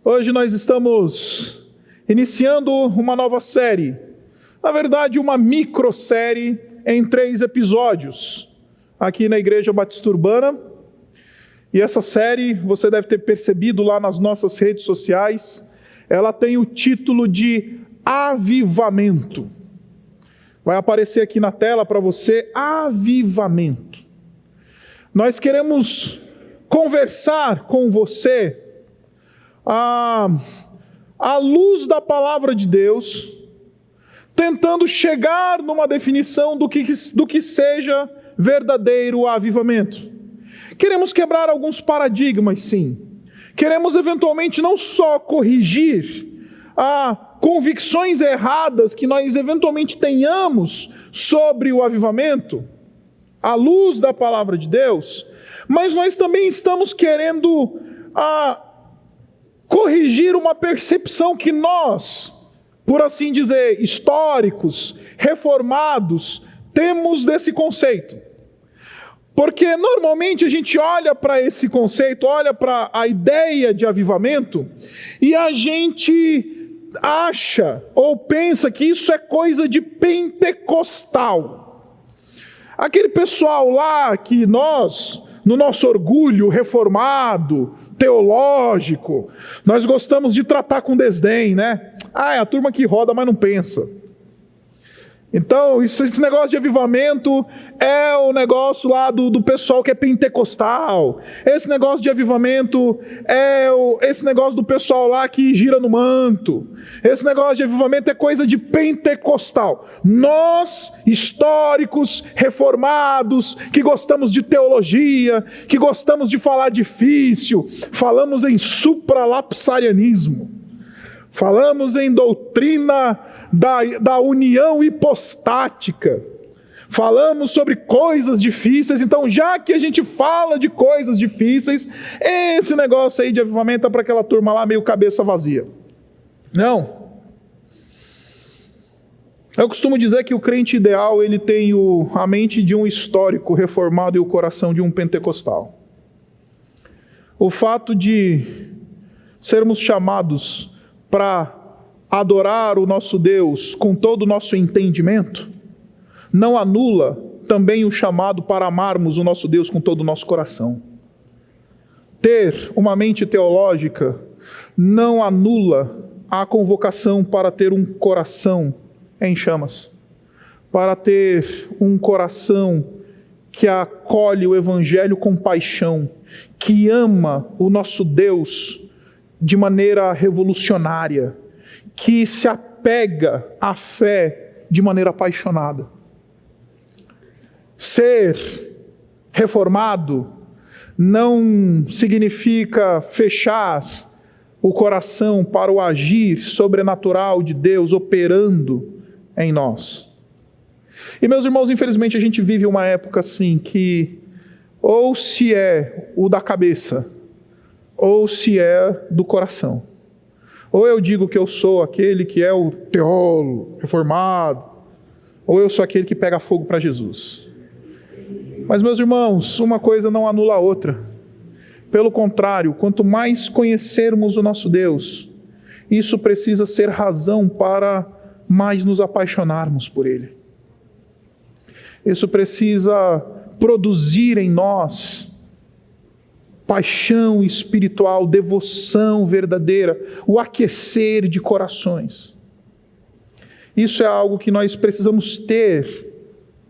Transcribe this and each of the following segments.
Hoje nós estamos iniciando uma nova série, na verdade uma microsérie em 3 episódios, aqui na Igreja Batista Urbana. E essa série, você deve ter percebido lá nas nossas redes sociais, ela tem o título de Avivamento. Vai aparecer aqui na tela para você, Avivamento. Nós queremos conversar com você à luz da palavra de Deus, tentando chegar numa definição do que seja verdadeiro avivamento. Queremos quebrar alguns paradigmas, sim. Queremos eventualmente não só corrigir convicções erradas que nós eventualmente tenhamos sobre o avivamento, à luz da palavra de Deus, mas nós também estamos querendo corrigir uma percepção que nós, por assim dizer, históricos, reformados, temos desse conceito. Porque normalmente a gente olha para esse conceito, olha para a ideia de avivamento, e a gente acha ou pensa que isso é coisa de pentecostal. Aquele pessoal lá que nós, no nosso orgulho reformado, teológico, nós gostamos de tratar com desdém, né? É a turma que roda, mas não pensa. Então, esse negócio de avivamento é o negócio lá do pessoal que é pentecostal. Esse negócio de avivamento é esse negócio do pessoal lá que gira no manto. Esse negócio de avivamento é coisa de pentecostal. Nós, históricos, reformados, que gostamos de teologia, que gostamos de falar difícil, falamos em supralapsarianismo. Falamos em doutrina da união hipostática. Falamos sobre coisas difíceis. Então, já que a gente fala de coisas difíceis, esse negócio aí de avivamento é para aquela turma lá meio cabeça vazia. Não. Eu costumo dizer que o crente ideal, ele tem a mente de um histórico reformado e o coração de um pentecostal. O fato de sermos chamados para adorar o nosso Deus com todo o nosso entendimento, não anula também o chamado para amarmos o nosso Deus com todo o nosso coração. Ter uma mente teológica não anula a convocação para ter um coração em chamas, para ter um coração que acolhe o Evangelho com paixão, que ama o nosso Deus de maneira revolucionária, que se apega à fé de maneira apaixonada. Ser reformado não significa fechar o coração para o agir sobrenatural de Deus operando em nós. E meus irmãos, infelizmente a gente vive uma época assim que ou se é o da cabeça, ou se é do coração. Ou eu digo que eu sou aquele que é o teólogo reformado, ou eu sou aquele que pega fogo para Jesus. Mas, meus irmãos, uma coisa não anula a outra. Pelo contrário, quanto mais conhecermos o nosso Deus, isso precisa ser razão para mais nos apaixonarmos por Ele. Isso precisa produzir em nós paixão espiritual, devoção verdadeira, o aquecer de corações. Isso é algo que nós precisamos ter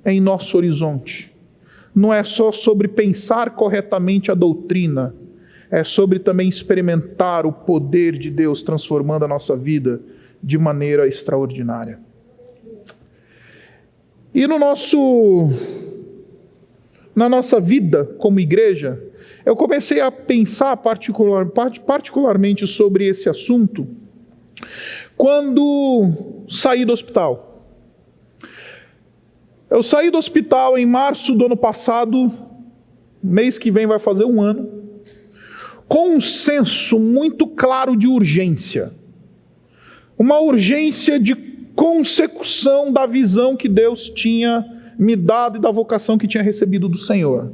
em nosso horizonte. Não é só sobre pensar corretamente a doutrina, é sobre também experimentar o poder de Deus transformando a nossa vida de maneira extraordinária. E na nossa vida como igreja, eu comecei a pensar particularmente sobre esse assunto quando saí do hospital. Eu saí do hospital em março do ano passado, mês que vem vai fazer 1 ano, com um senso muito claro de urgência. Uma urgência de consecução da visão que Deus tinha me dado e da vocação que tinha recebido do Senhor.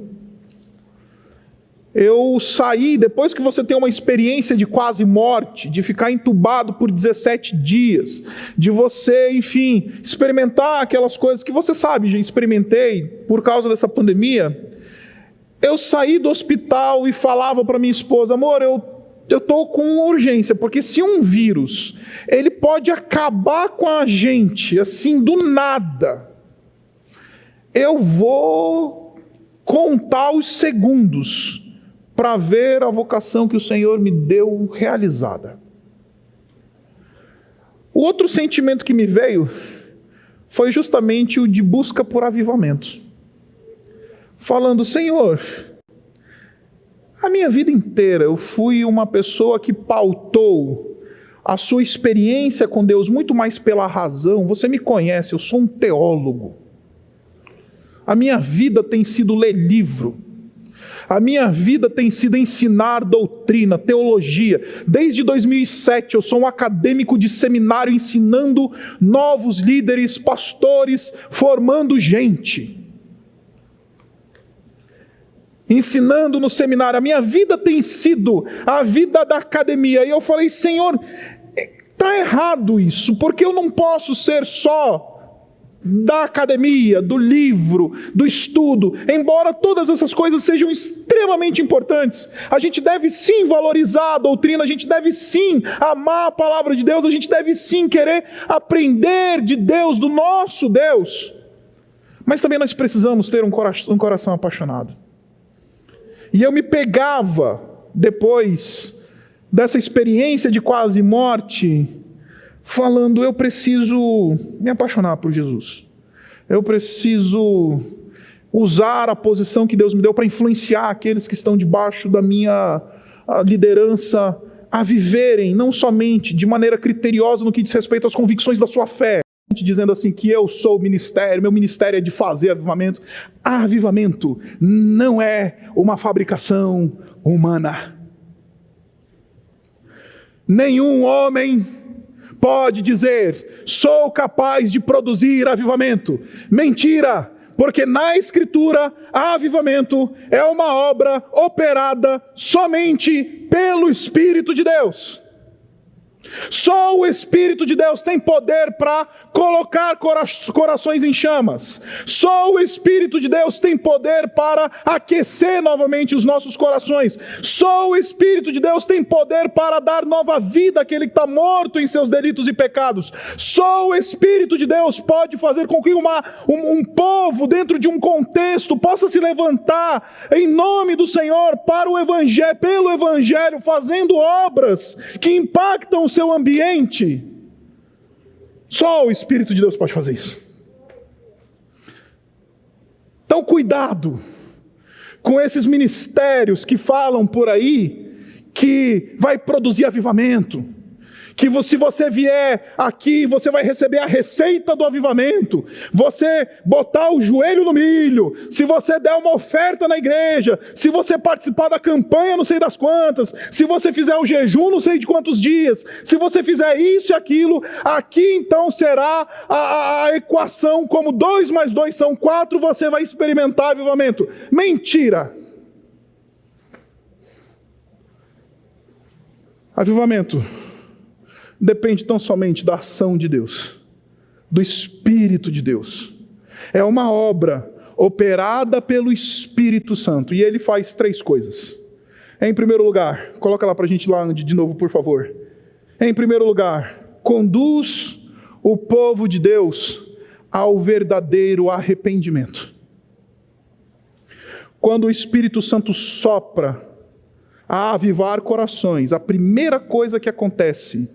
Eu saí, depois que você tem uma experiência de quase morte, de ficar entubado por 17 dias, de você, enfim, experimentar aquelas coisas que você sabe, já experimentei por causa dessa pandemia. Eu saí do hospital e falava para minha esposa: amor, eu estou com urgência, porque se um vírus, ele pode acabar com a gente, assim, do nada, eu vou contar os segundos para ver a vocação que o Senhor me deu realizada. O outro sentimento que me veio foi justamente o de busca por avivamento. Falando: Senhor, a minha vida inteira eu fui uma pessoa que pautou a sua experiência com Deus muito mais pela razão. Você me conhece, eu sou um teólogo. A minha vida tem sido ler livro. A minha vida tem sido ensinar doutrina, teologia. Desde 2007 eu sou um acadêmico de seminário ensinando novos líderes, pastores, formando gente. Ensinando no seminário. A minha vida tem sido a vida da academia. E eu falei: Senhor, está errado isso, porque eu não posso ser só da academia, do livro, do estudo. Embora todas essas coisas sejam extremamente importantes, a gente deve sim valorizar a doutrina, a gente deve sim amar a palavra de Deus, a gente deve sim querer aprender de Deus, do nosso Deus. Mas também nós precisamos ter um coração apaixonado. E eu me pegava, depois dessa experiência de quase morte, falando: eu preciso me apaixonar por Jesus. Eu preciso usar a posição que Deus me deu para influenciar aqueles que estão debaixo da minha liderança a viverem, não somente de maneira criteriosa no que diz respeito às convicções da sua fé, dizendo assim que eu sou o ministério, meu ministério é de fazer avivamento. Avivamento não é uma fabricação humana. Nenhum homem pode dizer: sou capaz de produzir avivamento. Mentira! Porque na Escritura, avivamento é uma obra operada somente pelo Espírito de Deus. Só o Espírito de Deus tem poder para colocar corações em chamas. Só o Espírito de Deus tem poder para aquecer novamente os nossos corações. Só o Espírito de Deus tem poder para dar nova vida àquele que está morto em seus delitos e pecados. Só o Espírito de Deus pode fazer com que um povo dentro de um contexto possa se levantar em nome do Senhor para o Evangelho, pelo Evangelho, fazendo obras que impactam o seu ambiente. Só o Espírito de Deus pode fazer isso. Então, cuidado com esses ministérios que falam por aí que vai produzir avivamento, que se você vier aqui, você vai receber a receita do avivamento, você botar o joelho no milho, se você der uma oferta na igreja, se você participar da campanha não sei das quantas, se você fizer o jejum não sei de quantos dias, se você fizer isso e aquilo, aqui então será a equação, como 2 mais 2 são 4, você vai experimentar avivamento. Mentira! Avivamento depende tão somente da ação de Deus, do Espírito de Deus. É uma obra operada pelo Espírito Santo. E ele faz 3 coisas. Em primeiro lugar, coloca lá para a gente lá de novo, por favor. Em primeiro lugar, conduz o povo de Deus ao verdadeiro arrependimento. Quando o Espírito Santo sopra a avivar corações, a primeira coisa que acontece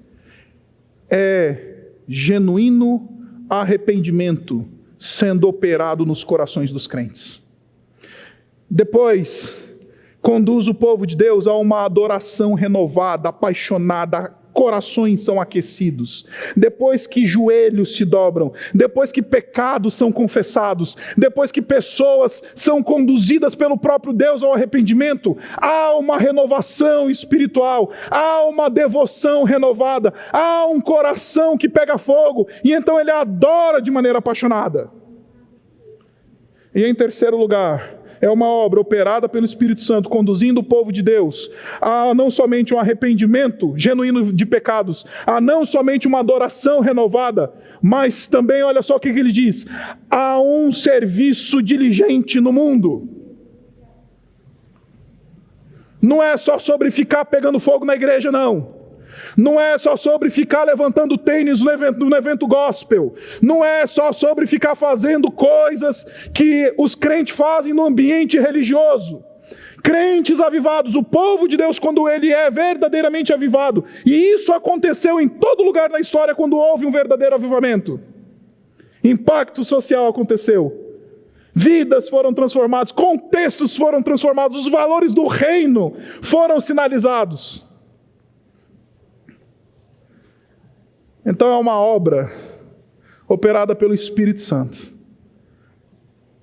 é genuíno arrependimento sendo operado nos corações dos crentes. Depois, conduz o povo de Deus a uma adoração renovada, apaixonada, corações são aquecidos. Depois que joelhos se dobram, depois que pecados são confessados, depois que pessoas são conduzidas pelo próprio Deus ao arrependimento, há uma renovação espiritual, há uma devoção renovada, há um coração que pega fogo, e então ele adora de maneira apaixonada. E em terceiro lugar, é uma obra operada pelo Espírito Santo, conduzindo o povo de Deus a não somente um arrependimento genuíno de pecados, a não somente uma adoração renovada, mas também, olha só o que ele diz, a um serviço diligente no mundo. Não é só sobre ficar pegando fogo na igreja, não. Não é só sobre ficar levantando tênis no evento gospel. Não é só sobre ficar fazendo coisas que os crentes fazem no ambiente religioso. Crentes avivados, o povo de Deus, quando ele é verdadeiramente avivado. E isso aconteceu em todo lugar na história quando houve um verdadeiro avivamento. Impacto social aconteceu. Vidas foram transformadas, contextos foram transformados, os valores do reino foram sinalizados. Então é uma obra operada pelo Espírito Santo.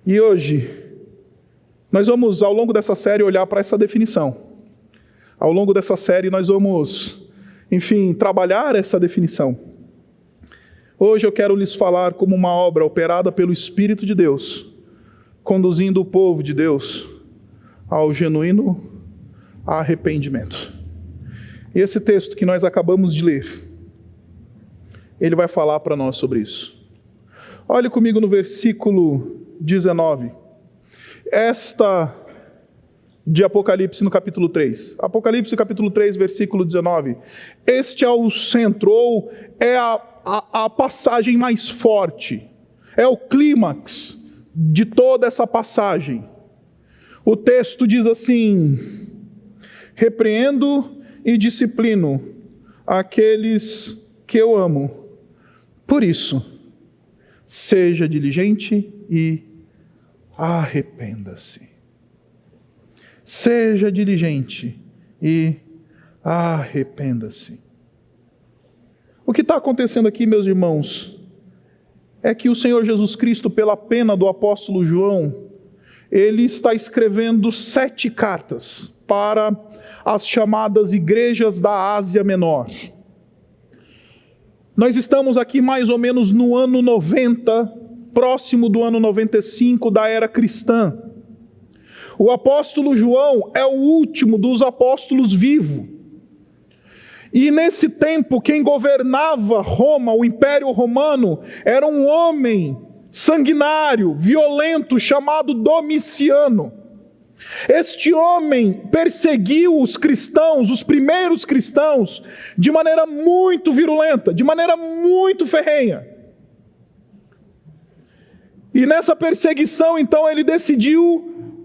E hoje, nós vamos, ao longo dessa série, olhar para essa definição. Ao longo dessa série, nós vamos, trabalhar essa definição. Hoje eu quero lhes falar como uma obra operada pelo Espírito de Deus, conduzindo o povo de Deus ao genuíno arrependimento. E esse texto que nós acabamos de ler, ele vai falar para nós sobre isso. Olhe comigo no versículo 19. Esta de Apocalipse no capítulo 3. Apocalipse capítulo 3, versículo 19. Este é o centro, ou é a passagem mais forte. É o clímax de toda essa passagem. O texto diz assim: repreendo e disciplino aqueles que eu amo. Por isso, seja diligente e arrependa-se. Seja diligente e arrependa-se. O que está acontecendo aqui, meus irmãos, é que o Senhor Jesus Cristo, pela pena do apóstolo João, ele está escrevendo 7 cartas para as chamadas igrejas da Ásia Menor. Nós estamos aqui mais ou menos no ano 90, próximo do ano 95 da era cristã. O apóstolo João é o último dos apóstolos vivo. E nesse tempo, quem governava Roma, o Império Romano, era um homem sanguinário, violento, chamado Domiciano. Este homem perseguiu os cristãos, os primeiros cristãos, de maneira muito virulenta, de maneira muito ferrenha. E nessa perseguição, então, ele decidiu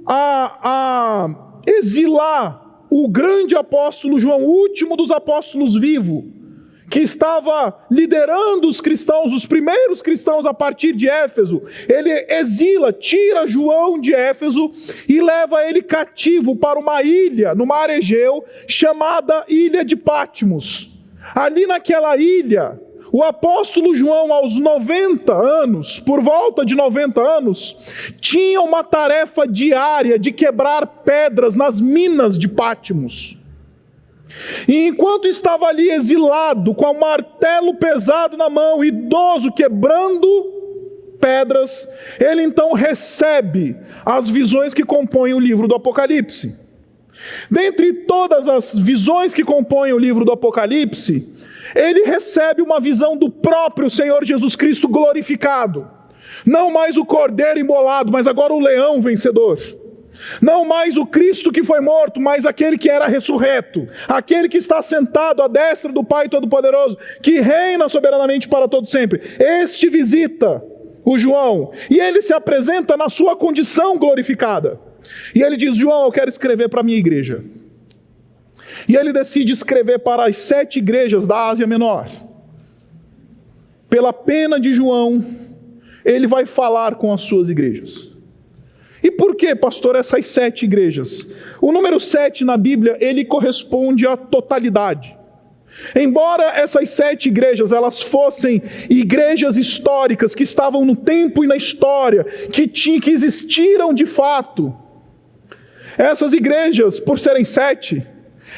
exilar o grande apóstolo João, o último dos apóstolos vivo, que estava liderando os cristãos, os primeiros cristãos a partir de Éfeso. Ele exila, tira João de Éfeso e leva ele cativo para uma ilha, no mar Egeu, chamada Ilha de Patmos. Ali naquela ilha, o apóstolo João, aos 90 anos, por volta de 90 anos, tinha uma tarefa diária de quebrar pedras nas minas de Patmos. E enquanto estava ali exilado, com um martelo pesado na mão, idoso, quebrando pedras, ele então recebe as visões que compõem o livro do Apocalipse. Dentre todas as visões que compõem o livro do Apocalipse, ele recebe uma visão do próprio Senhor Jesus Cristo glorificado. Não mais o cordeiro imolado, mas agora o leão vencedor. Não mais o Cristo que foi morto, mas aquele que era ressurreto. Aquele que está sentado à destra do Pai Todo-Poderoso, que reina soberanamente para todo sempre. Este visita o João, e ele se apresenta na sua condição glorificada. E ele diz: João, eu quero escrever para a minha igreja. E ele decide escrever para as 7 igrejas da Ásia Menor. Pela pena de João, ele vai falar com as suas igrejas. E por que, pastor, essas 7 igrejas? O número 7 na Bíblia, ele corresponde à totalidade. Embora essas 7 igrejas, elas fossem igrejas históricas, que estavam no tempo e na história, que existiram de fato, essas igrejas, por serem 7,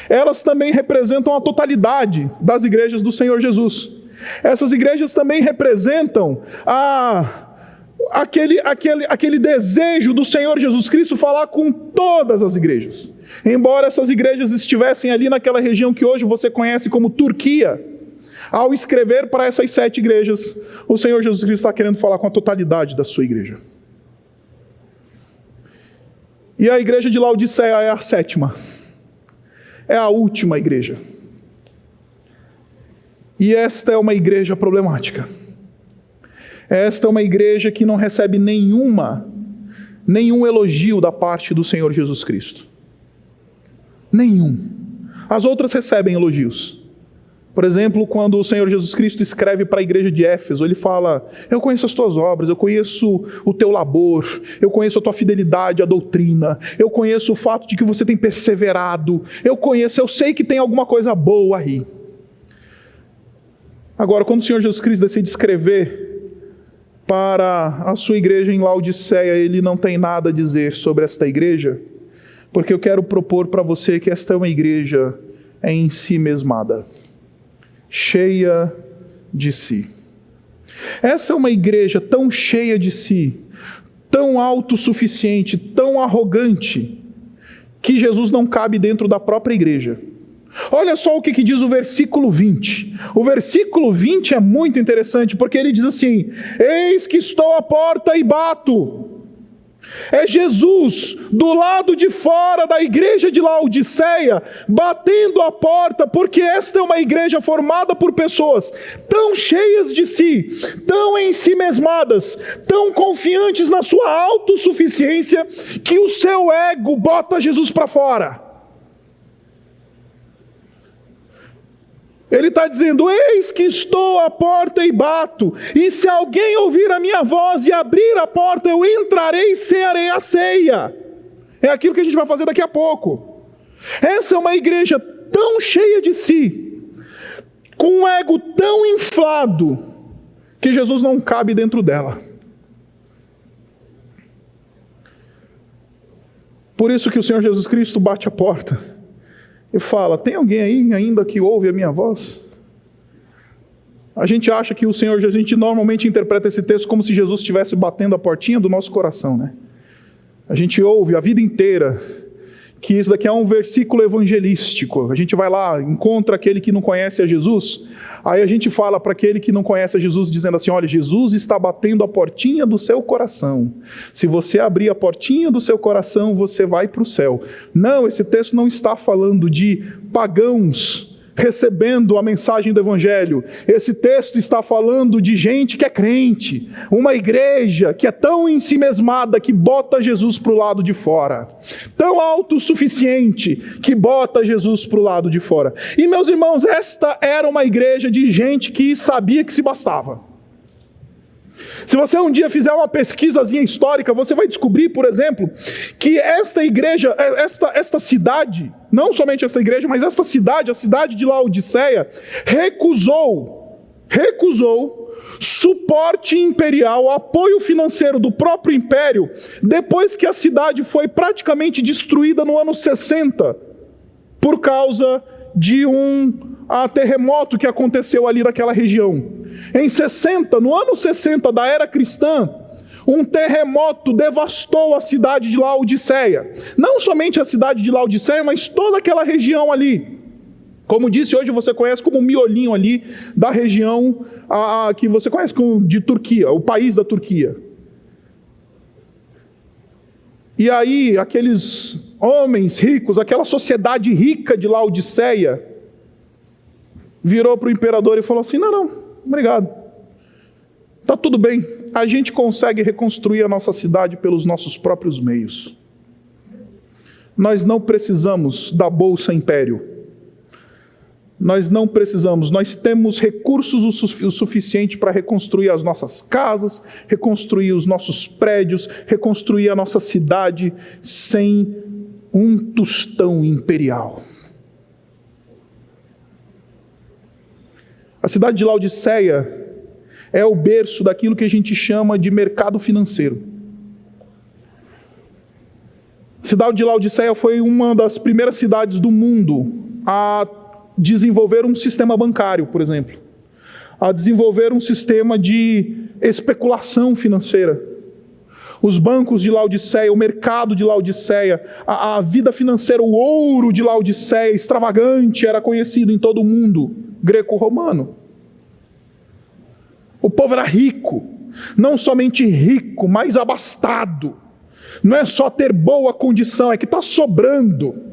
elas também representam a totalidade das igrejas do Senhor Jesus. Essas igrejas também representam aquele desejo do Senhor Jesus Cristo falar com todas as igrejas. Embora essas igrejas estivessem ali naquela região que hoje você conhece como Turquia, ao escrever para essas 7 igrejas, o Senhor Jesus Cristo está querendo falar com a totalidade da sua igreja. E a igreja de Laodiceia é a 7ª. É a última igreja. E esta é uma igreja problemática. Esta é uma igreja que não recebe nenhum elogio da parte do Senhor Jesus Cristo. Nenhum. As outras recebem elogios. Por exemplo, quando o Senhor Jesus Cristo escreve para a igreja de Éfeso, ele fala: eu conheço as tuas obras, eu conheço o teu labor, eu conheço a tua fidelidade à doutrina, eu conheço o fato de que você tem perseverado, eu sei que tem alguma coisa boa aí. Agora, quando o Senhor Jesus Cristo decide escrever para a sua igreja em Laodiceia, ele não tem nada a dizer sobre esta igreja, porque eu quero propor para você que esta é uma igreja em si mesmada, cheia de si. Essa é uma igreja tão cheia de si, tão autossuficiente, tão arrogante, que Jesus não cabe dentro da própria igreja. Olha só o que diz o versículo 20. O versículo 20 é muito interessante, porque ele diz assim: eis que estou à porta e bato. É Jesus do lado de fora da igreja de Laodiceia, batendo a porta, porque esta é uma igreja formada por pessoas tão cheias de si, tão ensimesmadas, tão confiantes na sua autossuficiência, que o seu ego bota Jesus para fora. Ele está dizendo: eis que estou à porta e bato, e se alguém ouvir a minha voz e abrir a porta, eu entrarei e cearei a ceia. É aquilo que a gente vai fazer daqui a pouco. Essa é uma igreja tão cheia de si, com um ego tão inflado, que Jesus não cabe dentro dela. Por isso que o Senhor Jesus Cristo bate a porta e fala: tem alguém aí ainda que ouve a minha voz? A gente acha que a gente normalmente interpreta esse texto como se Jesus estivesse batendo a portinha do nosso coração, né? A gente ouve a vida inteira que isso daqui é um versículo evangelístico. A gente vai lá, encontra aquele que não conhece a Jesus, aí a gente fala para aquele que não conhece a Jesus, dizendo assim: olha, Jesus está batendo a portinha do seu coração. Se você abrir a portinha do seu coração, você vai para o céu. Não, esse texto não está falando de pagãos recebendo a mensagem do Evangelho. Esse texto está falando de gente que é crente, uma igreja que é tão ensimesmada que bota Jesus para o lado de fora, tão autossuficiente que bota Jesus para o lado de fora. E meus irmãos, esta era uma igreja de gente que sabia que se bastava. Se você um dia fizer uma pesquisazinha histórica, você vai descobrir, por exemplo, que esta igreja, esta cidade, não somente esta igreja, mas esta cidade, a cidade de Laodiceia, recusou suporte imperial, apoio financeiro do próprio império, depois que a cidade foi praticamente destruída no ano 60, por causa de um terremoto que aconteceu ali naquela região. No ano 60 da era cristã, um terremoto devastou a cidade de Laodiceia. Não somente a cidade de Laodiceia, mas toda aquela região ali. Como disse, hoje você conhece como o miolinho ali da região que você conhece de Turquia, o país da Turquia. E aí, aqueles homens ricos, aquela sociedade rica de Laodiceia, virou para o imperador e falou assim: não, obrigado, está tudo bem, a gente consegue reconstruir a nossa cidade pelos nossos próprios meios. Nós não precisamos da Bolsa Império. Nós não precisamos, nós temos recursos o suficiente para reconstruir as nossas casas, reconstruir os nossos prédios, reconstruir a nossa cidade sem um tostão imperial. A cidade de Laodiceia é o berço daquilo que a gente chama de mercado financeiro. A cidade de Laodiceia foi uma das primeiras cidades do mundo a desenvolver um sistema bancário, por exemplo, a desenvolver um sistema de especulação financeira. os bancos de Laodiceia, o mercado de Laodiceia, a vida financeira, o ouro de Laodiceia, extravagante, era conhecido em todo o mundo greco-romano. O povo era rico, não somente rico, mas abastado. Não é só ter boa condição, é que está sobrando.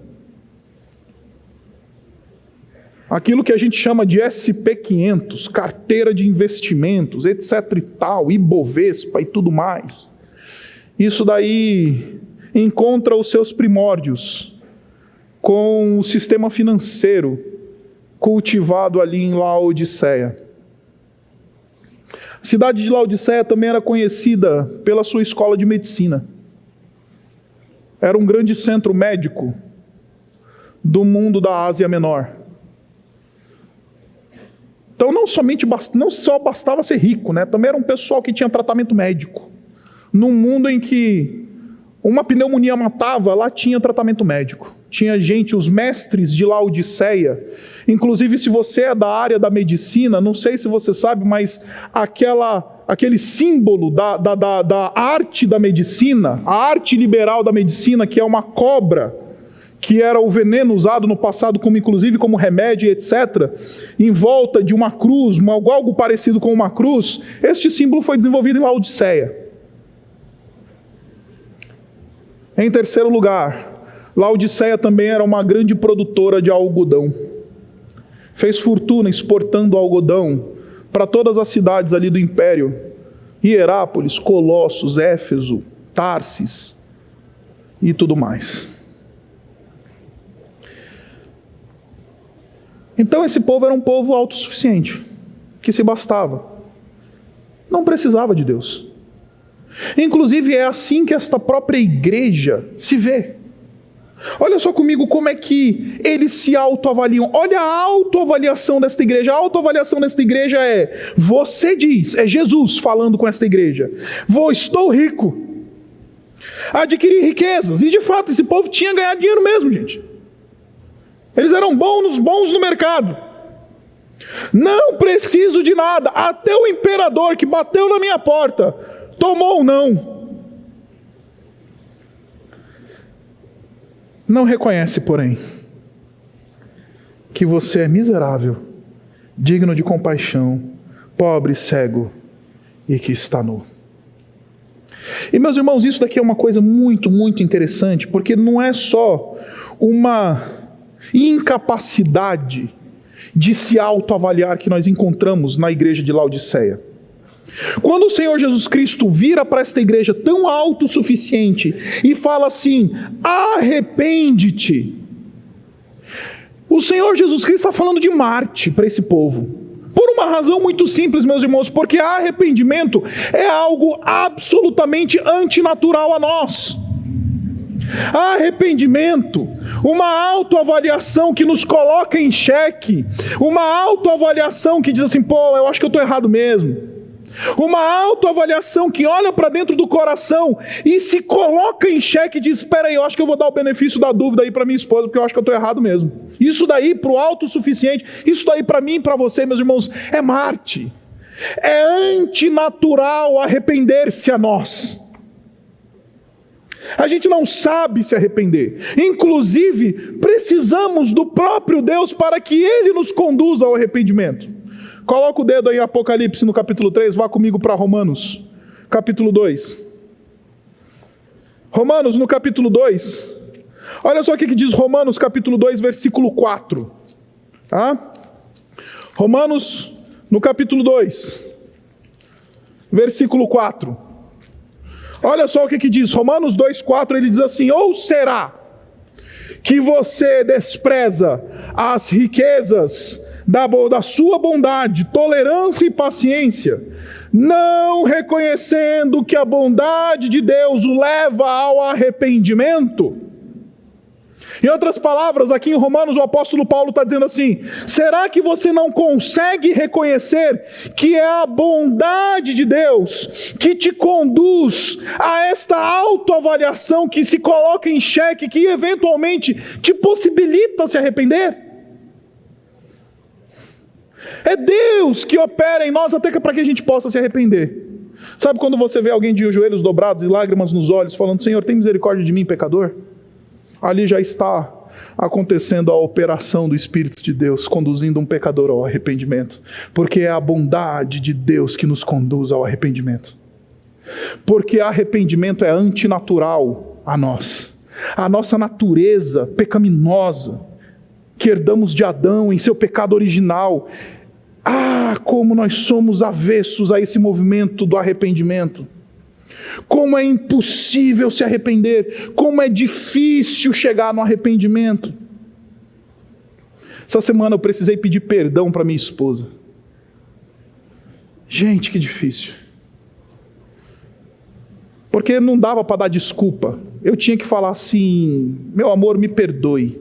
Aquilo que a gente chama de SP500, carteira de investimentos, etc e tal, Ibovespa e tudo mais. Isso daí encontra os seus primórdios com o sistema financeiro cultivado ali em Laodiceia. A cidade de Laodiceia também era conhecida pela sua escola de medicina. Era um grande centro médico do mundo da Ásia Menor. Então não só bastava ser rico, né? Também era um pessoal que tinha tratamento médico. Num mundo em que uma pneumonia matava, lá tinha tratamento médico. Tinha gente, os mestres de Laodiceia, inclusive se você é da área da medicina, não sei se você sabe, mas aquele símbolo da arte da medicina, a arte liberal da medicina, que é uma cobra, que era o veneno usado no passado inclusive como remédio, etc., em volta de uma cruz, algo parecido com uma cruz, este símbolo foi desenvolvido em Laodiceia. Em terceiro lugar, Laodiceia também era uma grande produtora de algodão. Fez fortuna exportando algodão para todas as cidades ali do Império. Hierápolis, Colossos, Éfeso, Tarsis e tudo mais. Então esse povo era um povo autossuficiente, que se bastava. Não precisava de Deus. Inclusive é assim que esta própria igreja se vê. Olha só comigo como é que eles se autoavaliam. Olha a autoavaliação desta igreja. A autoavaliação desta igreja é: você diz, é Jesus falando com esta igreja, estou rico, adquiri riquezas. E de fato esse povo tinha ganhado dinheiro mesmo, gente. Eles eram bons no mercado. Não preciso de nada. Até o imperador que bateu na minha porta tomou um não. Não reconhece, porém, que você é miserável, digno de compaixão, pobre, cego e que está nu. E meus irmãos, isso daqui é uma coisa muito, muito interessante, porque não é só uma incapacidade de se autoavaliar que nós encontramos na igreja de Laodiceia. Quando o Senhor Jesus Cristo vira para esta igreja tão autossuficiente e fala assim: arrepende-te, o Senhor Jesus Cristo está falando de Marte para esse povo. Por uma razão muito simples, meus irmãos, porque arrependimento é algo absolutamente antinatural a nós. Arrependimento, uma autoavaliação que nos coloca em xeque, uma autoavaliação que diz assim: eu acho que eu estou errado mesmo. Uma autoavaliação que olha para dentro do coração e se coloca em xeque e diz: espera aí, eu acho que eu vou dar o benefício da dúvida aí para minha esposa, porque eu acho que eu estou errado mesmo. Isso daí para o autossuficiente, isso daí para mim e para você, meus irmãos, é Marte. É antinatural arrepender-se a nós. A gente não sabe se arrepender. Inclusive, precisamos do próprio Deus para que Ele nos conduza ao arrependimento. Coloca o dedo aí em Apocalipse no capítulo 3, vá comigo para Romanos, capítulo 2. Romanos no capítulo 2. Olha só o que diz Romanos capítulo 2, versículo 4. Tá? Romanos no capítulo 2, versículo 4. Olha só o que diz, Romanos 2,4, ele diz assim: ou será que você despreza as riquezas da sua bondade, tolerância e paciência, não reconhecendo que a bondade de Deus o leva ao arrependimento? Em outras palavras, aqui em Romanos o apóstolo Paulo está dizendo assim: será que você não consegue reconhecer que é a bondade de Deus que te conduz a esta autoavaliação que se coloca em xeque, que eventualmente te possibilita se arrepender? É Deus que opera em nós até para que a gente possa se arrepender. Sabe quando você vê alguém de joelhos dobrados e lágrimas nos olhos, falando: Senhor, tem misericórdia de mim, pecador? Ali já está acontecendo a operação do Espírito de Deus, conduzindo um pecador ao arrependimento. Porque é a bondade de Deus que nos conduz ao arrependimento. Porque arrependimento é antinatural a nós. A nossa natureza pecaminosa, que herdamos de Adão em seu pecado original. Como nós somos avessos a esse movimento do arrependimento. Como é impossível se arrepender. Como é difícil chegar no arrependimento. Essa semana eu precisei pedir perdão para minha esposa. Gente, que difícil. Porque não dava para dar desculpa. Eu tinha que falar assim: meu amor, me perdoe.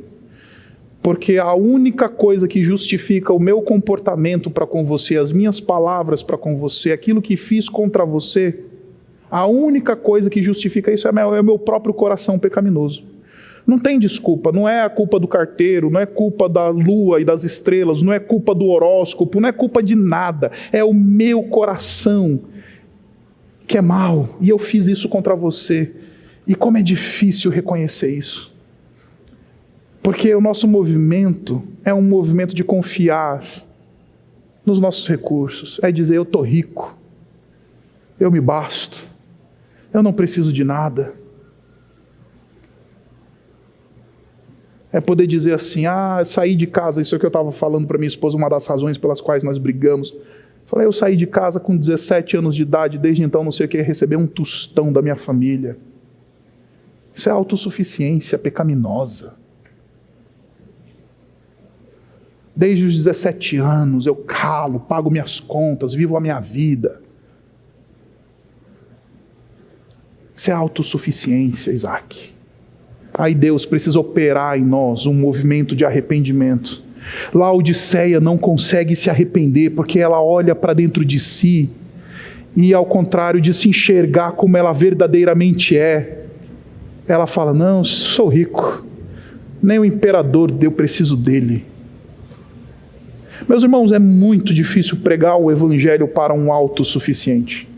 Porque a única coisa que justifica o meu comportamento para com você, as minhas palavras para com você, aquilo que fiz contra você, a única coisa que justifica isso é o meu próprio coração pecaminoso. Não tem desculpa, não é a culpa do carteiro, não é culpa da lua e das estrelas, não é culpa do horóscopo, não é culpa de nada. É o meu coração que é mau, e eu fiz isso contra você. E como é difícil reconhecer isso. Porque o nosso movimento é um movimento de confiar nos nossos recursos. É dizer: eu estou rico, eu me basto, eu não preciso de nada. É poder dizer assim: saí de casa, isso é o que eu estava falando para minha esposa, uma das razões pelas quais nós brigamos. Falei: eu saí de casa com 17 anos de idade, desde então não sei o que, receber um tostão da minha família. Isso é autossuficiência pecaminosa. Desde os 17 anos eu calo, pago minhas contas, vivo a minha vida. Isso é autossuficiência, Isaac. Aí Deus precisa operar em nós um movimento de arrependimento. Laodiceia não consegue se arrepender porque ela olha para dentro de si e, ao contrário de se enxergar como ela verdadeiramente é, ela fala: não, sou rico, nem o imperador, eu preciso dele. Meus irmãos, é muito difícil pregar o evangelho para um autossuficiente.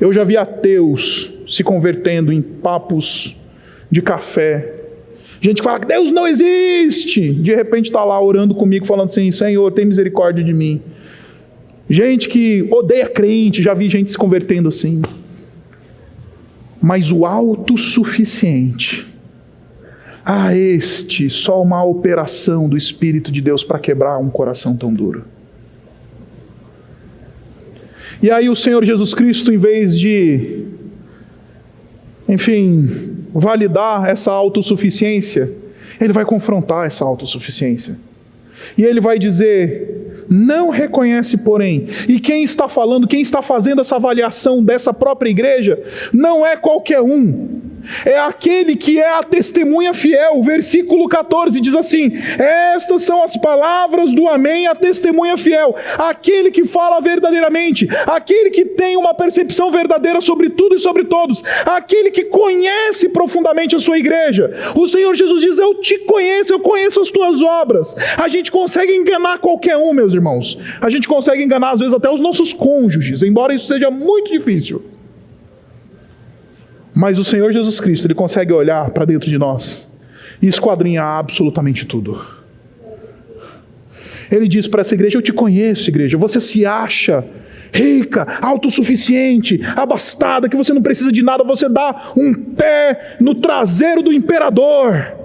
Eu já vi ateus se convertendo em papos de café. Gente que fala que Deus não existe. De repente está lá orando comigo, falando assim: Senhor, tem misericórdia de mim. Gente que odeia crente, já vi gente se convertendo assim. Mas o autossuficiente, só uma operação do Espírito de Deus para quebrar um coração tão duro. E aí o Senhor Jesus Cristo, em vez de, validar essa autossuficiência, Ele vai confrontar essa autossuficiência. E Ele vai dizer: não reconhece, porém. E quem está falando, quem está fazendo essa avaliação dessa própria igreja, não é qualquer um. É aquele que é a testemunha fiel. O versículo 14 diz assim: estas são as palavras do amém, a testemunha fiel. Aquele que fala verdadeiramente, aquele que tem uma percepção verdadeira sobre tudo e sobre todos, aquele que conhece profundamente a sua igreja. O Senhor Jesus diz: eu te conheço, eu conheço as tuas obras. A gente consegue enganar qualquer um, meus irmãos. A gente consegue enganar às vezes até os nossos cônjuges, embora isso seja muito difícil. Mas o Senhor Jesus Cristo, Ele consegue olhar para dentro de nós e esquadrinhar absolutamente tudo. Ele diz para essa igreja: eu te conheço, igreja. Você se acha rica, autossuficiente, abastada, que você não precisa de nada. Você dá um pé no traseiro do imperador.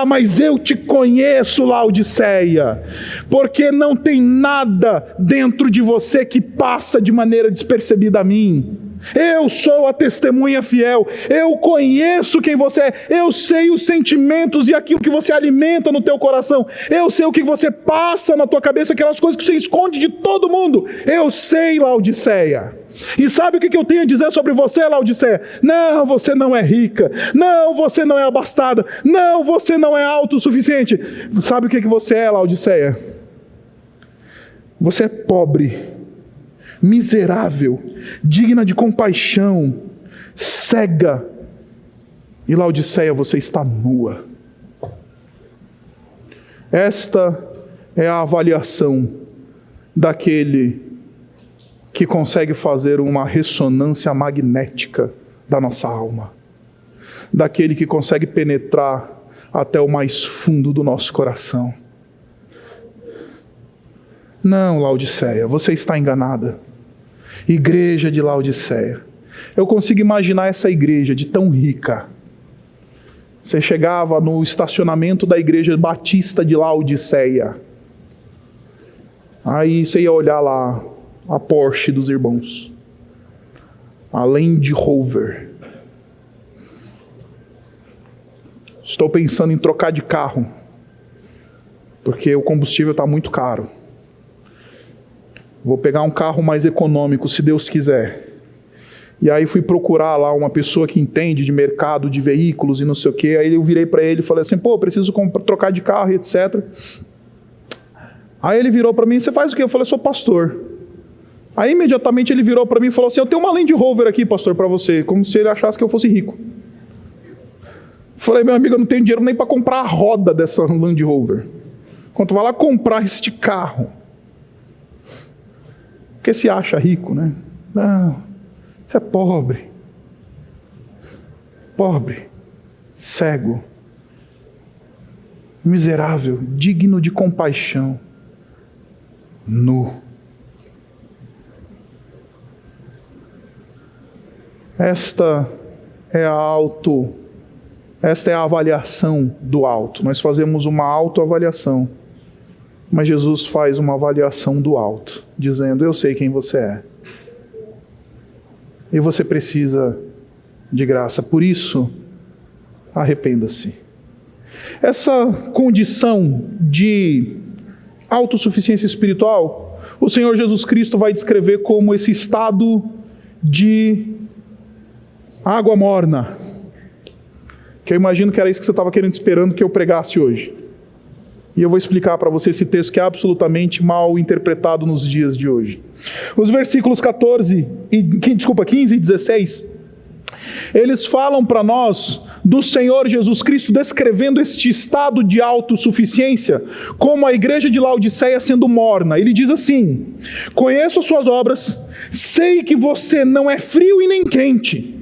Mas eu te conheço, Laodiceia, porque não tem nada dentro de você que passa de maneira despercebida a mim. Eu sou a testemunha fiel, eu conheço quem você é, eu sei os sentimentos e aquilo que você alimenta no teu coração, eu sei o que você passa na tua cabeça, aquelas coisas que você esconde de todo mundo. Eu sei, Laodiceia. E sabe o que eu tenho a dizer sobre você, Laodiceia? Não, você não é rica. Não, você não é abastada. Não, você não é autossuficiente. Sabe o que você é, Laodiceia? Você é pobre, miserável, digna de compaixão, cega. E Laodiceia, você está nua. Esta é a avaliação daquele que consegue fazer uma ressonância magnética da nossa alma, daquele que consegue penetrar até o mais fundo do nosso coração. Não, Laodiceia, você está enganada. Igreja de Laodiceia. Eu consigo imaginar essa igreja de tão rica. Você chegava no estacionamento da igreja batista de Laodiceia. Aí você ia olhar lá a Porsche dos irmãos. A Land Rover. Estou pensando em trocar de carro, porque o combustível está muito caro. Vou pegar um carro mais econômico, se Deus quiser. E aí fui procurar lá uma pessoa que entende de mercado de veículos e não sei o quê. Aí eu virei para ele e falei assim, preciso trocar de carro e etc. Aí ele virou para mim, você faz o quê? Eu falei, sou pastor. Aí imediatamente ele virou para mim e falou assim, eu tenho uma Land Rover aqui, pastor, para você. Como se ele achasse que eu fosse rico. Falei, meu amigo, eu não tenho dinheiro nem para comprar a roda dessa Land Rover. Quando vai lá comprar este carro. Porque se acha rico, né? Não, você é pobre. Pobre, cego, miserável, digno de compaixão, nu. Esta é a avaliação do alto. Nós fazemos uma autoavaliação. Mas Jesus faz uma avaliação do alto, dizendo, eu sei quem você é. E você precisa de graça. Por isso, arrependa-se. Essa condição de autossuficiência espiritual, o Senhor Jesus Cristo vai descrever como esse estado de água morna. Que eu imagino que era isso que você estava esperando que eu pregasse hoje. E eu vou explicar para você esse texto que é absolutamente mal interpretado nos dias de hoje. Os versículos 15 e 16, eles falam para nós do Senhor Jesus Cristo descrevendo este estado de autossuficiência como a igreja de Laodiceia sendo morna. Ele diz assim, conheço as suas obras, sei que você não é frio e nem quente.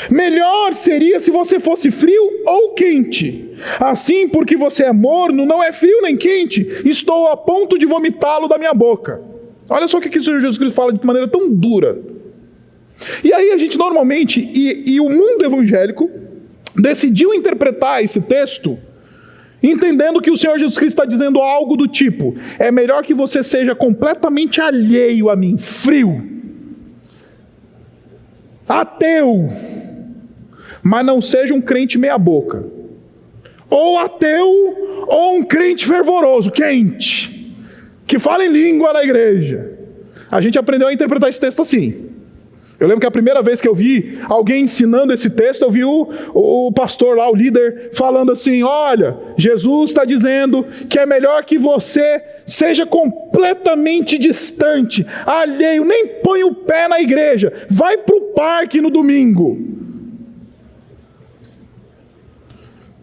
Melhor seria se você fosse frio ou quente. Assim, porque você é morno, não é frio nem quente, estou a ponto de vomitá-lo da minha boca. Olha só o que o Senhor Jesus Cristo fala de maneira tão dura. E aí a gente normalmente, e o mundo evangélico, decidiu interpretar esse texto, entendendo que o Senhor Jesus Cristo está dizendo algo do tipo, é melhor que você seja completamente alheio a mim, frio, ateu, mas não seja um crente meia boca, ou ateu, ou um crente fervoroso, quente, que fala em língua na igreja. A gente aprendeu a interpretar esse texto assim. Eu lembro que a primeira vez que eu vi alguém ensinando esse texto, eu vi o pastor lá, o líder, falando assim, olha, Jesus está dizendo que é melhor que você seja completamente distante, alheio, nem põe o pé na igreja, vai para o parque no domingo,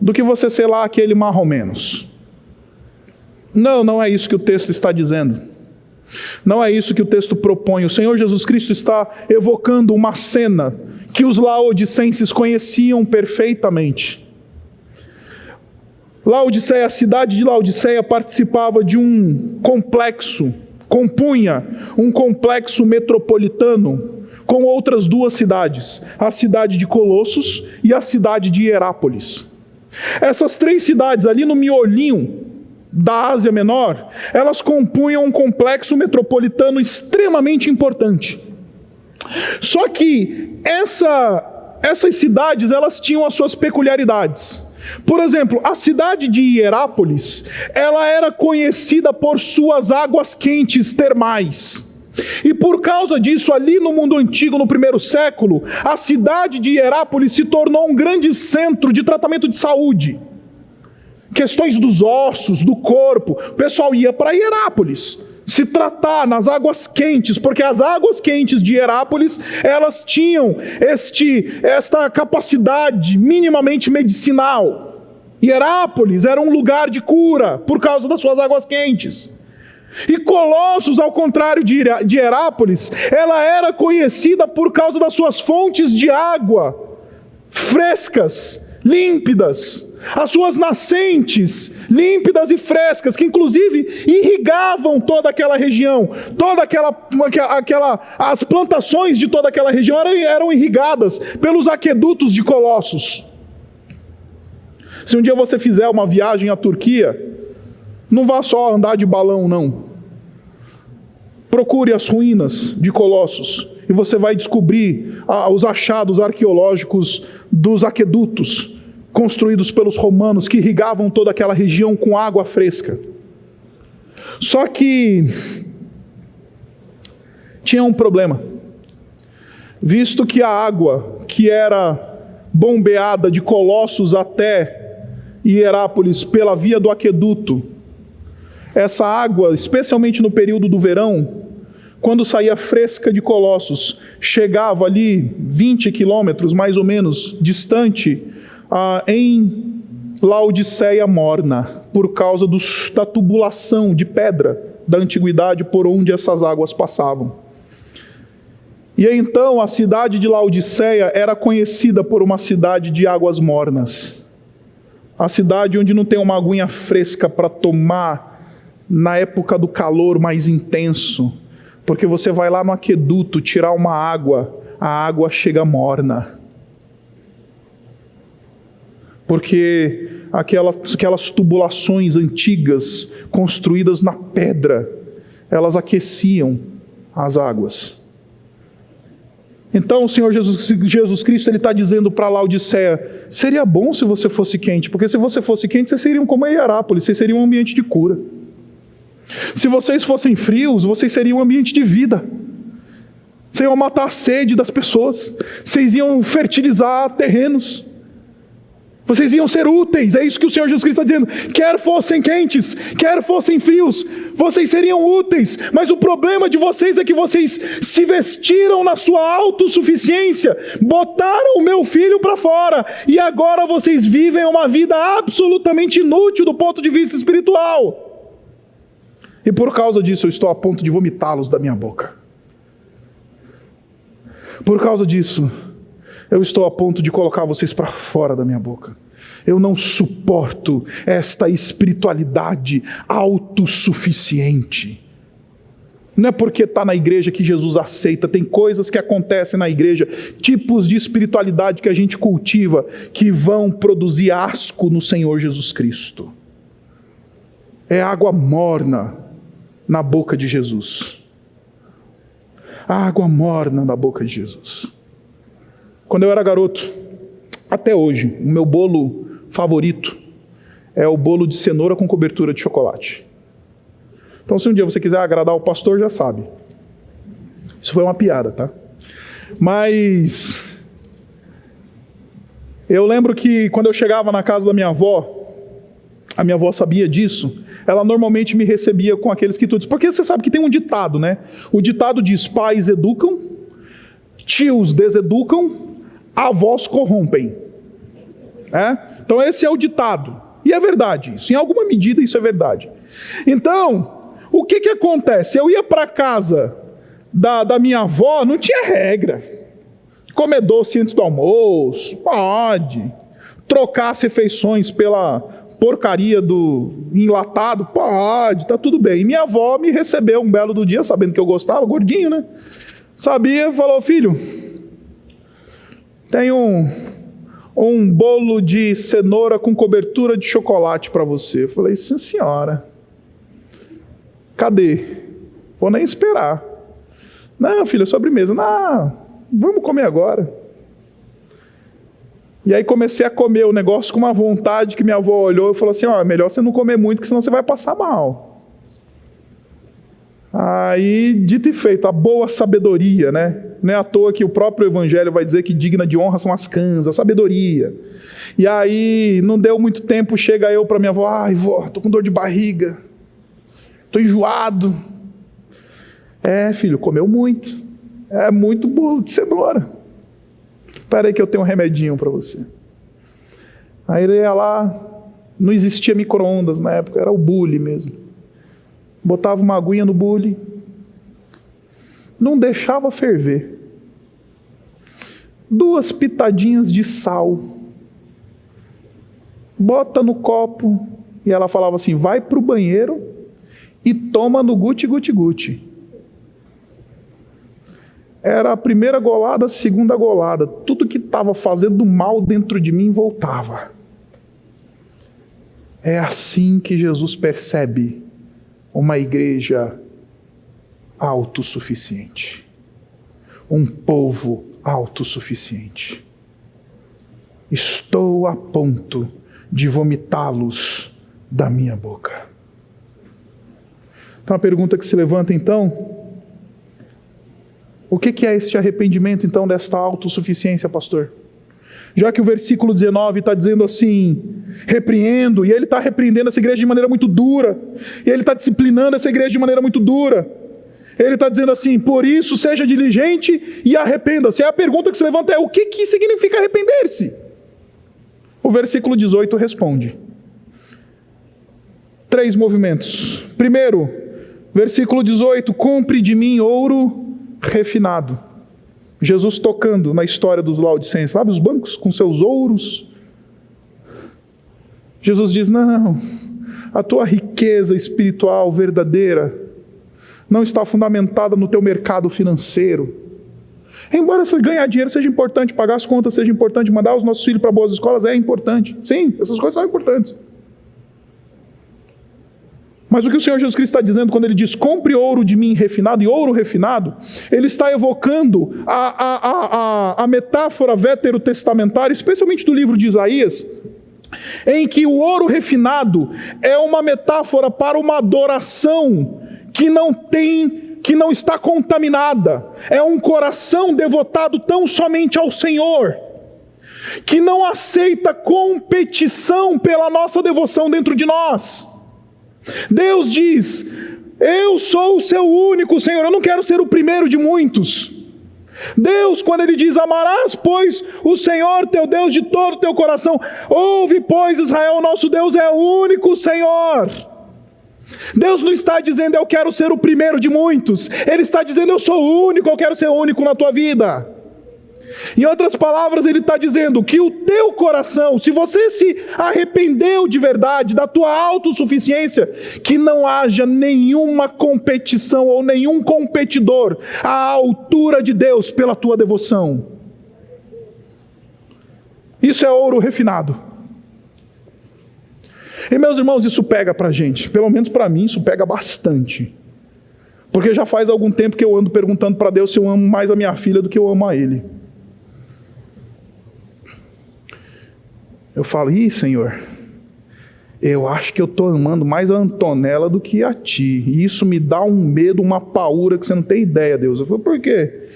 do que você ser lá aquele mais ou menos. Não é isso que o texto está dizendo. Não é isso que o texto propõe. O Senhor Jesus Cristo está evocando uma cena que os laodicenses conheciam perfeitamente. Laodiceia, a cidade de Laodiceia participava de um complexo, compunha um complexo metropolitano com outras duas cidades, a cidade de Colossos e a cidade de Hierápolis. Essas três cidades ali no miolinho da Ásia Menor, elas compunham um complexo metropolitano extremamente importante. Só que essas cidades, elas tinham as suas peculiaridades. Por exemplo, a cidade de Hierápolis, ela era conhecida por suas águas quentes termais. E por causa disso, ali no mundo antigo, no primeiro século, a cidade de Hierápolis se tornou um grande centro de tratamento de saúde. Questões dos ossos, do corpo, o pessoal ia para Hierápolis se tratar nas águas quentes, porque as águas quentes de Hierápolis, elas tinham esta capacidade minimamente medicinal. Hierápolis era um lugar de cura por causa das suas águas quentes. E Colossos, ao contrário de Herápolis, ela era conhecida por causa das suas fontes de água frescas, límpidas, as suas nascentes límpidas e frescas, que inclusive irrigavam toda aquela região, as plantações de toda aquela região eram irrigadas pelos aquedutos de Colossos. Se um dia você fizer uma viagem à Turquia, não vá só andar de balão, não. Procure as ruínas de Colossos e você vai descobrir os achados arqueológicos dos aquedutos construídos pelos romanos que irrigavam toda aquela região com água fresca. Só que tinha um problema. Visto que a água que era bombeada de Colossos até Hierápolis pela via do aqueduto, essa água, especialmente no período do verão, quando saía fresca de Colossos, chegava ali 20 quilômetros mais ou menos distante em Laodiceia morna, por causa da tubulação de pedra da antiguidade por onde essas águas passavam. E então a cidade de Laodiceia era conhecida por uma cidade de águas mornas. A cidade onde não tem uma aguinha fresca para tomar na época do calor mais intenso, porque você vai lá no aqueduto tirar uma água, a água chega morna. Porque aquelas tubulações antigas, construídas na pedra, elas aqueciam as águas. Então o Senhor Jesus Cristo está dizendo para Laodiceia, seria bom se você fosse quente, porque se você fosse quente, vocês seriam como Hierápolis, vocês seriam um ambiente de cura. Se vocês fossem frios, vocês seriam um ambiente de vida. Vocês iam matar a sede das pessoas, vocês iam fertilizar terrenos, vocês iam ser úteis. É isso que o Senhor Jesus Cristo está dizendo. Quer fossem quentes, quer fossem frios, vocês seriam úteis. Mas o problema de vocês é que vocês se vestiram na sua autossuficiência, botaram o meu filho para fora, e agora vocês vivem uma vida absolutamente inútil do ponto de vista espiritual. E por causa disso eu estou a ponto de vomitá-los da minha boca. Por causa disso eu estou a ponto de colocar vocês para fora da minha boca. Eu não suporto esta espiritualidade autossuficiente. Não é porque está na igreja que Jesus aceita. Tem coisas que acontecem na igreja, tipos de espiritualidade que a gente cultiva, que vão produzir asco no Senhor Jesus Cristo. É água morna na boca de Jesus. Água morna na boca de Jesus. Quando eu era garoto, até hoje, o meu bolo favorito é o bolo de cenoura com cobertura de chocolate. Então, se um dia você quiser agradar o pastor, já sabe. Isso foi uma piada, tá? Mas eu lembro que quando eu chegava na casa da minha avó, a minha avó sabia disso, ela normalmente me recebia com aqueles quitutes. Porque você sabe que tem um ditado, né? O ditado diz, pais educam, tios deseducam, avós corrompem. Então esse é o ditado. E é verdade isso. Em alguma medida isso é verdade. Então, o que acontece? Eu ia para casa da minha avó, não tinha regra. Comer doce antes do almoço, pode. Trocar as refeições pela porcaria do enlatado, pode, tá tudo bem. E minha avó me recebeu um belo do dia, sabendo que eu gostava, gordinho, né? Sabia, falou, filho, tem um bolo de cenoura com cobertura de chocolate para você. Eu falei, sim senhora. Cadê? Vou nem esperar. Não, filha, sobremesa. Não, vamos comer agora. E aí comecei a comer o negócio com uma vontade que minha avó olhou e falou assim, é melhor você não comer muito, que senão você vai passar mal. Aí, dito e feito, a boa sabedoria, né? Não é à toa que o próprio Evangelho vai dizer que digna de honra são as cãs, a sabedoria. E aí, não deu muito tempo, chega eu para minha avó, ai vó, tô com dor de barriga, tô enjoado. Filho, comeu muito. É muito bolo de cenoura. Espera aí que eu tenho um remedinho para você. Aí ele ia lá, não existia micro-ondas na época, era o bule mesmo. botava uma aguinha no bule, não deixava ferver, 2 pitadinhas de sal, bota no copo, e ela falava assim, vai para o banheiro e toma no guti-guti-guti. Era a primeira golada, a segunda golada, tudo que estava fazendo mal dentro de mim voltava. É assim que Jesus percebe uma igreja autossuficiente, um povo autossuficiente. Estou a ponto de vomitá-los da minha boca. Então a pergunta que se levanta então, o que é este arrependimento então desta autossuficiência, pastor? Já que o versículo 19 está dizendo assim, repreendo, e ele está repreendendo essa igreja de maneira muito dura, e ele está disciplinando essa igreja de maneira muito dura. Ele está dizendo assim, por isso seja diligente e arrependa-se. A pergunta que se levanta é, o que significa arrepender-se? O versículo 18 responde. 3 movimentos. Primeiro, versículo 18, compre de mim ouro refinado. Jesus tocando na história dos Laodicenses, sabe os bancos com seus ouros? Jesus diz, não, a tua riqueza espiritual verdadeira não está fundamentada no teu mercado financeiro. Embora ganhar dinheiro seja importante, pagar as contas seja importante, mandar os nossos filhos para boas escolas é importante. Sim, essas coisas são importantes. Mas o que o Senhor Jesus Cristo está dizendo quando Ele diz, compre ouro de mim refinado, e ouro refinado, Ele está evocando a metáfora veterotestamentária, especialmente do livro de Isaías, em que o ouro refinado é uma metáfora para uma adoração que não está contaminada. É um coração devotado tão somente ao Senhor, que não aceita competição pela nossa devoção dentro de nós. Deus diz, eu sou o seu único Senhor, eu não quero ser o primeiro de muitos. Deus, quando Ele diz, amarás, pois, o Senhor teu Deus de todo o teu coração, ouve, pois, Israel, nosso Deus é o único Senhor. Deus não está dizendo, eu quero ser o primeiro de muitos. Ele está dizendo, eu sou o único, eu quero ser o único na tua vida. Em outras palavras, Ele está dizendo que o teu coração, se você se arrependeu de verdade da tua autossuficiência, que não haja nenhuma competição ou nenhum competidor à altura de Deus pela tua devoção. Isso é ouro refinado. E meus irmãos, isso pega para a gente, pelo menos para mim isso pega bastante. Porque já faz algum tempo que eu ando perguntando para Deus se eu amo mais a minha filha do que eu amo a Ele. Eu falo, Senhor, eu acho que eu estou amando mais a Antonella do que a Ti. E isso me dá um medo, uma paura que você não tem ideia, Deus. Eu falo, por quê?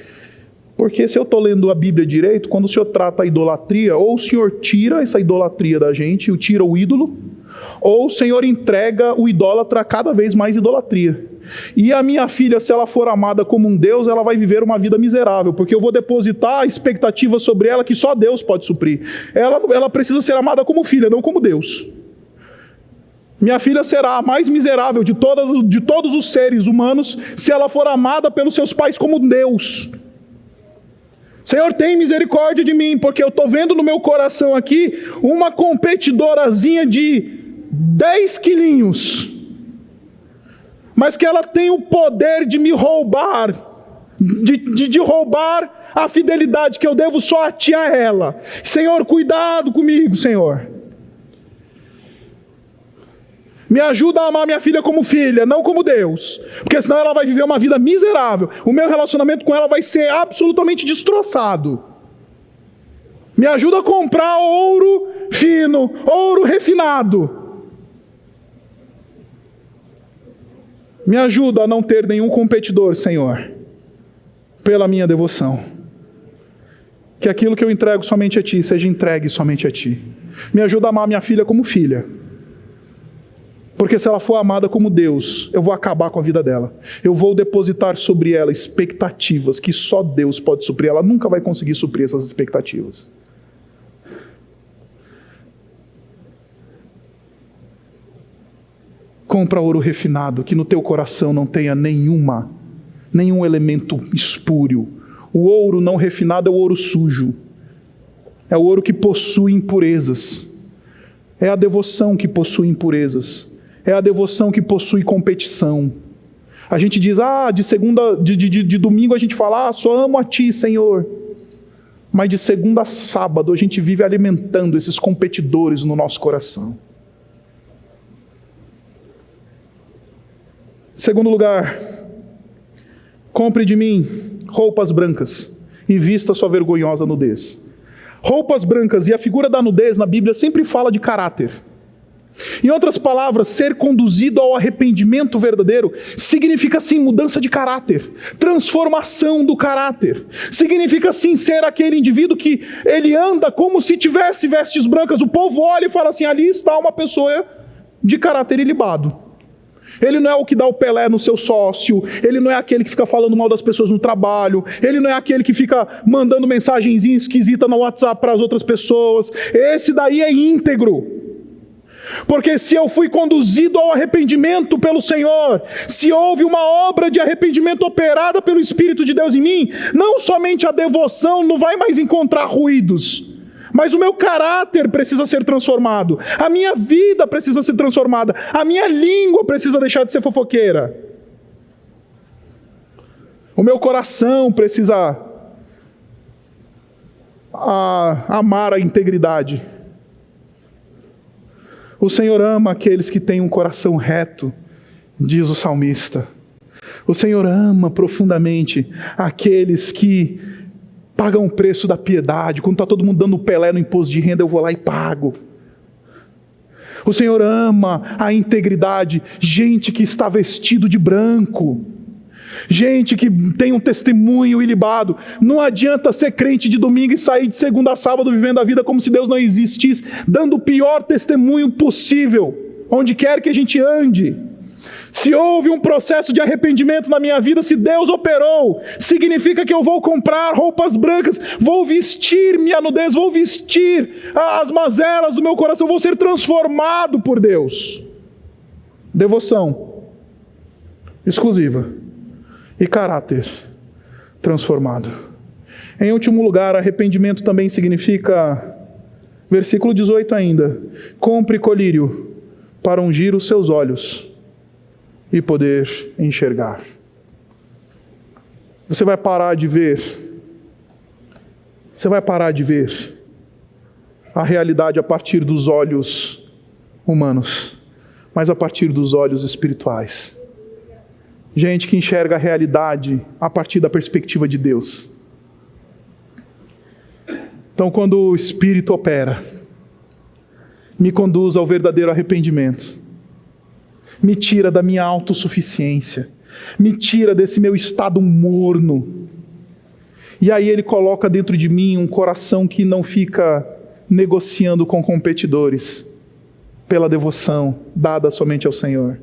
Porque se eu estou lendo a Bíblia direito, quando o Senhor trata a idolatria, ou o Senhor tira essa idolatria da gente, tira o ídolo, ou o Senhor entrega o idólatra a cada vez mais idolatria. E a minha filha, se ela for amada como um Deus, ela vai viver uma vida miserável, porque eu vou depositar a expectativa sobre ela que só Deus pode suprir. Ela precisa ser amada como filha, não como Deus. Minha filha será a mais miserável de todos os seres humanos, se ela for amada pelos seus pais como Deus. Senhor, tem misericórdia de mim, porque eu estou vendo no meu coração aqui uma competidorazinha de 10 quilinhos, mas que ela tem o poder de me roubar, de roubar a fidelidade que eu devo só a Ti, a ela. Senhor, cuidado comigo, Senhor. Me ajuda a amar minha filha como filha, não como Deus, porque senão ela vai viver uma vida miserável. O meu relacionamento com ela vai ser absolutamente destroçado. Me ajuda a comprar ouro fino, ouro refinado. Me ajuda a não ter nenhum competidor, Senhor, pela minha devoção. Que aquilo que eu entrego somente a Ti, seja entregue somente a Ti. Me ajuda a amar minha filha como filha. Porque se ela for amada como Deus, eu vou acabar com a vida dela. Eu vou depositar sobre ela expectativas que só Deus pode suprir. Ela nunca vai conseguir suprir essas expectativas. Compra ouro refinado, que no teu coração não tenha nenhum elemento espúrio. O ouro não refinado é o ouro sujo. É o ouro que possui impurezas. É a devoção que possui impurezas. É a devoção que possui competição. A gente diz, de domingo a gente fala, só amo a Ti, Senhor. Mas de segunda a sábado a gente vive alimentando esses competidores no nosso coração. Segundo lugar, compre de mim roupas brancas e vista sua vergonhosa nudez. Roupas brancas, e a figura da nudez na Bíblia sempre fala de caráter. Em outras palavras, ser conduzido ao arrependimento verdadeiro significa sim mudança de caráter, transformação do caráter. Significa sim ser aquele indivíduo que ele anda como se tivesse vestes brancas. O povo olha e fala assim, ali está uma pessoa de caráter ilibado. Ele não é o que dá o Pelé no seu sócio, ele não é aquele que fica falando mal das pessoas no trabalho, ele não é aquele que fica mandando mensagenzinha esquisita no WhatsApp para as outras pessoas. Esse daí é íntegro. Porque se eu fui conduzido ao arrependimento pelo Senhor, se houve uma obra de arrependimento operada pelo Espírito de Deus em mim, não somente a devoção não vai mais encontrar ruídos, mas o meu caráter precisa ser transformado, a minha vida precisa ser transformada, a minha língua precisa deixar de ser fofoqueira, o meu coração precisa amar a integridade. O Senhor ama aqueles que têm um coração reto, diz o salmista. O Senhor ama profundamente aqueles que pagam o preço da piedade. Quando está todo mundo dando Pelé no imposto de renda, eu vou lá e pago. O Senhor ama a integridade, gente que está vestido de branco, gente que tem um testemunho ilibado. Não adianta ser crente de domingo e sair de segunda a sábado vivendo a vida como se Deus não existisse, dando o pior testemunho possível, onde quer que a gente ande. Se houve um processo de arrependimento na minha vida, se Deus operou, significa que eu vou comprar roupas brancas, vou vestir minha nudez, vou vestir as mazelas do meu coração, vou ser transformado por Deus. Devoção exclusiva e caráter transformado. Em último lugar, arrependimento também significa, versículo 18 ainda, compre colírio para ungir os seus olhos e poder enxergar. Você vai parar de ver a realidade a partir dos olhos humanos, mas a partir dos olhos espirituais. Gente que enxerga a realidade a partir da perspectiva de Deus. Então, quando o Espírito opera, me conduz ao verdadeiro arrependimento, me tira da minha autossuficiência, me tira desse meu estado morno, e aí Ele coloca dentro de mim um coração que não fica negociando com competidores, pela devoção dada somente ao Senhor.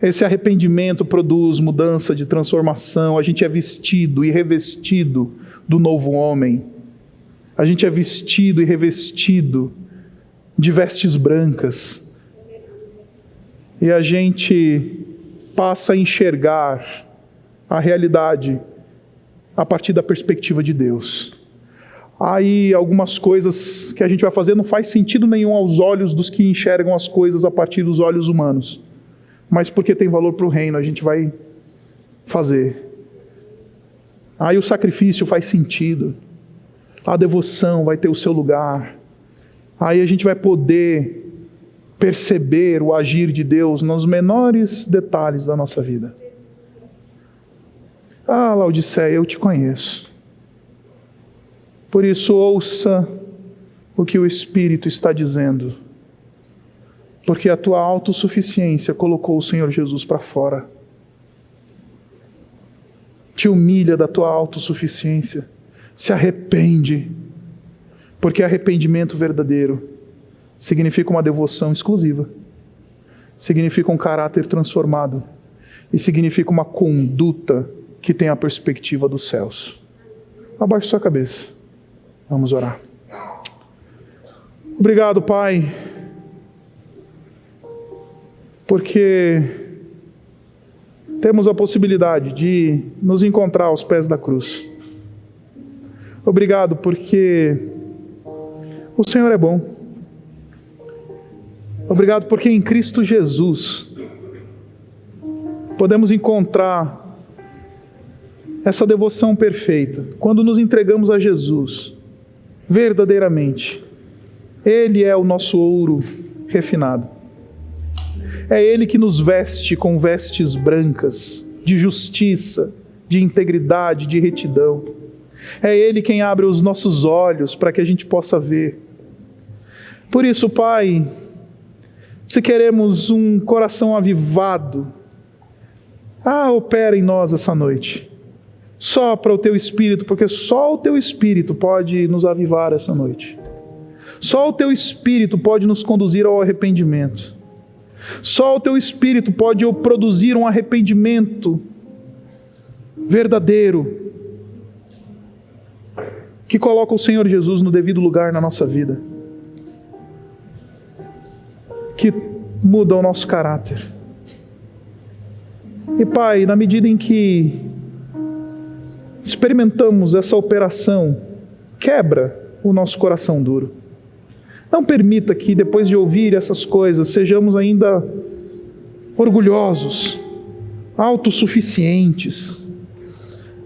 Esse arrependimento produz mudança de transformação. A gente é vestido e revestido do novo homem. A gente é vestido e revestido de vestes brancas. E a gente passa a enxergar a realidade a partir da perspectiva de Deus. Aí algumas coisas que a gente vai fazer não faz sentido nenhum aos olhos dos que enxergam as coisas a partir dos olhos humanos. Mas porque tem valor para o reino, a gente vai fazer. Aí o sacrifício faz sentido. A devoção vai ter o seu lugar. Aí a gente vai poder perceber o agir de Deus nos menores detalhes da nossa vida. Ah, Laodiceia, eu te conheço. Por isso ouça o que o Espírito está dizendo. Porque a tua autossuficiência colocou o Senhor Jesus para fora. Te humilha da tua autossuficiência. Se arrepende. Porque arrependimento verdadeiro significa uma devoção exclusiva. Significa um caráter transformado. E significa uma conduta que tem a perspectiva dos céus. Abaixe sua cabeça. Vamos orar. Obrigado, Pai, porque temos a possibilidade de nos encontrar aos pés da cruz. Obrigado porque o Senhor é bom. Obrigado porque em Cristo Jesus podemos encontrar essa devoção perfeita. Quando nos entregamos a Jesus, verdadeiramente, Ele é o nosso ouro refinado. É Ele que nos veste com vestes brancas, de justiça, de integridade, de retidão. É Ele quem abre os nossos olhos para que a gente possa ver. Por isso, Pai, se queremos um coração avivado, opera em nós essa noite. Sopra o Teu Espírito, porque só o Teu Espírito pode nos avivar essa noite. Só o Teu Espírito pode nos conduzir ao arrependimento. Só o Teu Espírito pode produzir um arrependimento verdadeiro, que coloca o Senhor Jesus no devido lugar na nossa vida, que muda o nosso caráter. E Pai, na medida em que experimentamos essa operação, quebra o nosso coração duro. Não permita que depois de ouvir essas coisas sejamos ainda orgulhosos, autossuficientes.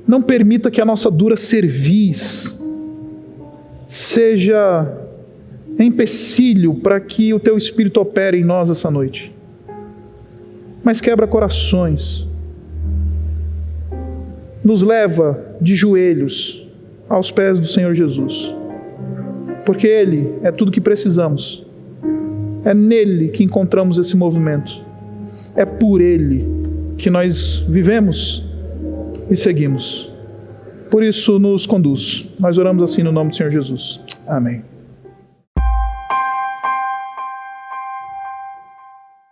Não permita que a nossa dura cerviz seja empecilho para que o Teu Espírito opere em nós essa noite. Mas quebra corações. Nos leva de joelhos aos pés do Senhor Jesus. Porque Ele é tudo que precisamos. É nele que encontramos esse movimento. É por Ele que nós vivemos e seguimos. Por isso nos conduz. Nós oramos assim no nome do Senhor Jesus. Amém.